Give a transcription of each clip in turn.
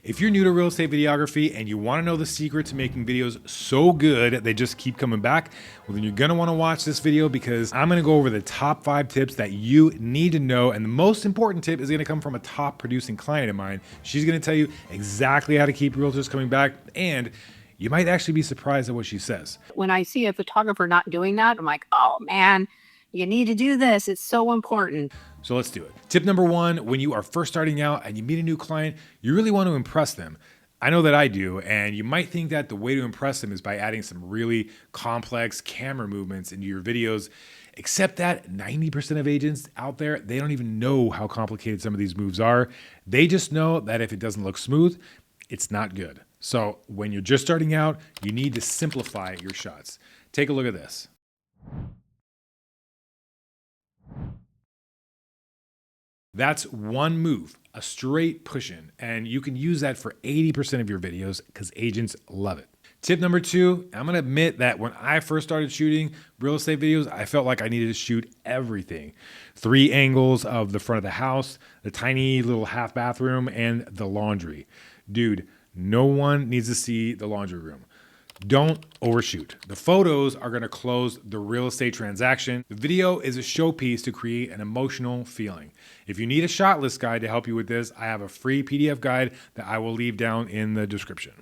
If you're new to real estate videography and you want to know the secret to making videos so good they just keep coming back, well then you're going to want to watch this video because I'm going to go over the top 5 tips that you need to know. And the most important tip is going to come from a top producing client of mine. She's going to tell you exactly how to keep realtors coming back, and you might actually be surprised at what she says. When I see a photographer not doing that, I'm like, oh man, you need to do this. It's so important. So let's do it. Tip number 1, when you are first starting out and you meet a new client, you really want to impress them. I know that I do, and you might think that the way to impress them is by adding some really complex camera movements into your videos, except that 90% of agents out there, they don't even know how complicated some of these moves are. They just know that if it doesn't look smooth, it's not good. So when you're just starting out, you need to simplify your shots. Take a look at this. That's one move, a straight push-in, and you can use that for 80% of your videos because agents love it. Tip number 2, I'm gonna admit that when I first started shooting real estate videos, I felt like I needed to shoot everything. 3 angles of the front of the house, the tiny little half bathroom, and the laundry. Dude, no one needs to see the laundry room. Don't overshoot. The photos are going to close the real estate transaction. The video is a showpiece to create an emotional feeling. If you need a shot list guide to help you with this, I have a free PDF guide that I will leave down in the description.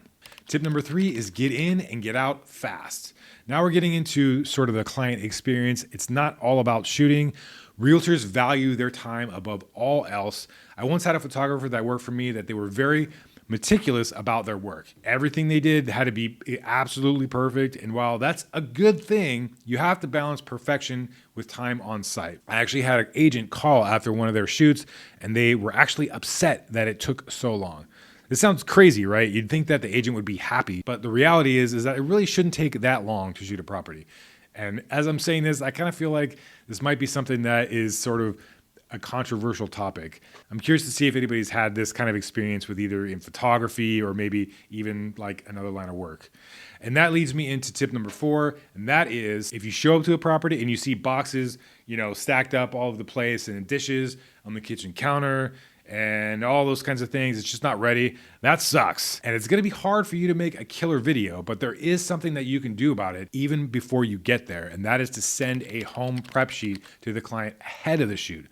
Tip number 3 is get in and get out fast. Now we're getting into sort of the client experience. It's not all about shooting. Realtors value their time above all else. I once had a photographer that worked for me that they were very meticulous about their work. Everything they did had to be absolutely perfect. And while that's a good thing, you have to balance perfection with time on site. I actually had an agent call after one of their shoots, and they were actually upset that it took so long. This sounds crazy, right? You'd think that the agent would be happy, but the reality is that it really shouldn't take that long to shoot a property. And as I'm saying this, I kind of feel like this might be something that is sort of a controversial topic. I'm curious to see if anybody's had this kind of experience with either in photography or maybe even like another line of work. And that leads me into tip number 4, and that is if you show up to a property and you see boxes, stacked up all over the place and dishes on the kitchen counter and all those kinds of things, it's just not ready. That sucks. And it's gonna be hard for you to make a killer video, but there is something that you can do about it even before you get there, and that is to send a home prep sheet to the client ahead of the shoot.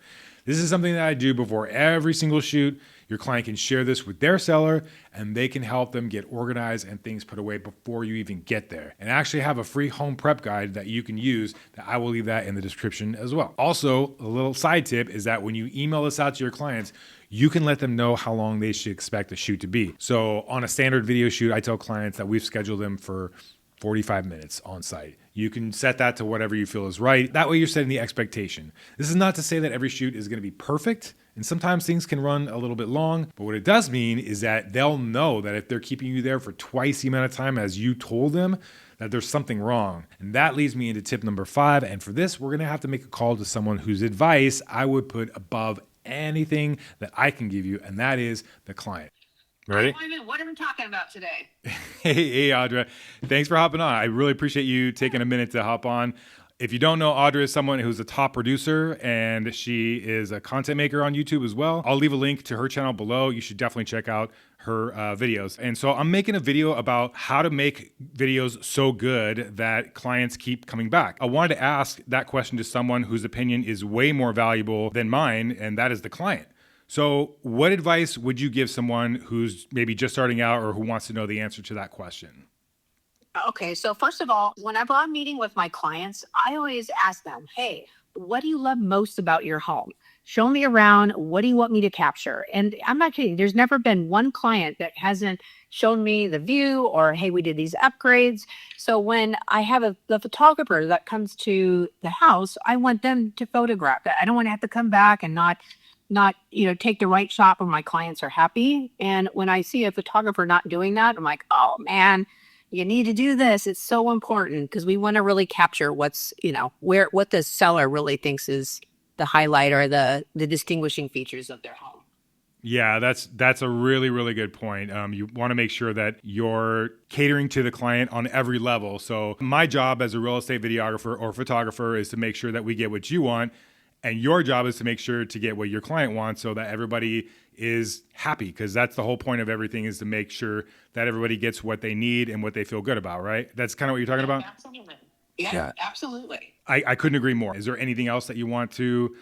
This is something that I do before every single shoot. Your client can share this with their seller and they can help them get organized and things put away before you even get there. And I actually have a free home prep guide that you can use that I will leave that in the description as well. Also, a little side tip is that when you email this out to your clients, you can let them know how long they should expect the shoot to be. So on a standard video shoot, I tell clients that we've scheduled them for 45 minutes on site. You can set that to whatever you feel is right. That way you're setting the expectation. This is not to say that every shoot is going to be perfect, and sometimes things can run a little bit long, but what it does mean is that they'll know that if they're keeping you there for twice the amount of time as you told them, that there's something wrong. And that leads me into tip number 5, and for this, we're going to have to make a call to someone whose advice I would put above anything that I can give you, and that is the client. Ready? What are we talking about today? Hey, Audra. Thanks for hopping on. I really appreciate you taking a minute to hop on. If you don't know, Audra is someone who's a top producer, and she is a content maker on YouTube as well. I'll leave a link to her channel below. You should definitely check out her videos. And so I'm making a video about how to make videos so good that clients keep coming back. I wanted to ask that question to someone whose opinion is way more valuable than mine, and that is the client. So what advice would you give someone who's maybe just starting out or who wants to know the answer to that question? Okay, so first of all, whenever I'm meeting with my clients, I always ask them, hey, what do you love most about your home? Show me around. What do you want me to capture? And I'm not kidding. There's never been one client that hasn't shown me the view or, hey, we did these upgrades. So when I have the photographer that comes to the house, I want them to photograph that. I don't want to have to come back and not take the right shot when my clients are happy. And when I see a photographer not doing that, I'm like, oh man, you need to do this. It's so important because we want to really capture what the seller really thinks is the highlight or the distinguishing features of their home. Yeah, that's a really, really good point. You want to make sure that you're catering to the client on every level. So my job as a real estate videographer or photographer is to make sure that we get what you want And your job is to make sure to get what your client wants so that everybody is happy, because that's the whole point of everything, is to make sure that everybody gets what they need and what they feel good about, right? That's kind of what you're talking about? Absolutely. Yeah, absolutely. I couldn't agree more. Is there anything else that you want to,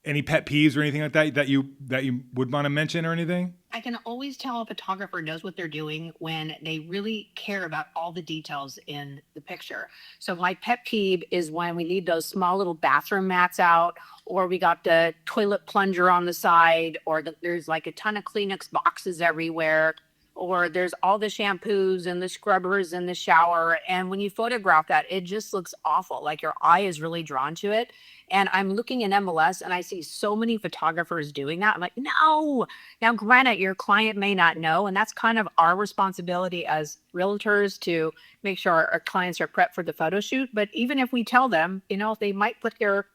any pet peeves or anything like that that you would want to mention or anything? I can always tell a photographer knows what they're doing when they really care about all the details in the picture. So my pet peeve is when we leave those small little bathroom mats out, or we got the toilet plunger on the side, or there's like a ton of Kleenex boxes everywhere, or there's all the shampoos and the scrubbers in the shower. And when you photograph that, it just looks awful. Like your eye is really drawn to it. And I'm looking in MLS and I see so many photographers doing that. I'm like, no. Now, granted, your client may not know, and that's kind of our responsibility as realtors to make sure our clients are prepped for the photo shoot. But even if we tell them, they might put their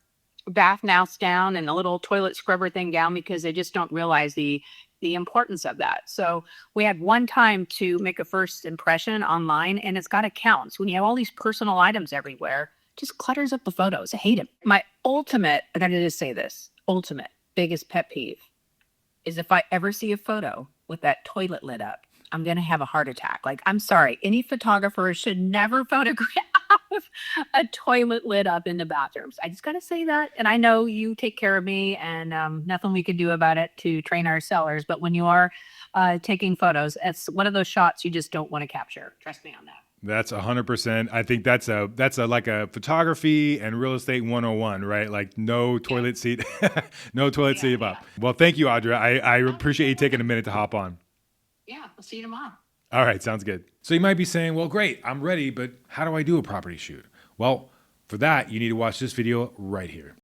bath mouse down and a little toilet scrubber thing down because they just don't realize the importance of that. So we had one time to make a first impression online, and it's got to count. So when you have all these personal items everywhere, just clutters up the photos. I hate it. My ultimate, I gotta just say this, ultimate biggest pet peeve is if I ever see a photo with that toilet lit up, I'm going to have a heart attack. Like, I'm sorry, any photographer should never photograph a toilet lit up in the bathrooms. I just got to say that. And I know you take care of me, and nothing we can do about it to train our sellers. But when you are taking photos, it's one of those shots you just don't want to capture. Trust me on that. That's 100%. I think that's a like a photography and real estate 101, right? Like no toilet seat, no toilet seat up. Well, thank you, Audra. I appreciate you taking a minute to hop on. Yeah, we'll see you tomorrow. All right, sounds good. So you might be saying, well, great, I'm ready, but how do I do a property shoot? Well, for that, you need to watch this video right here.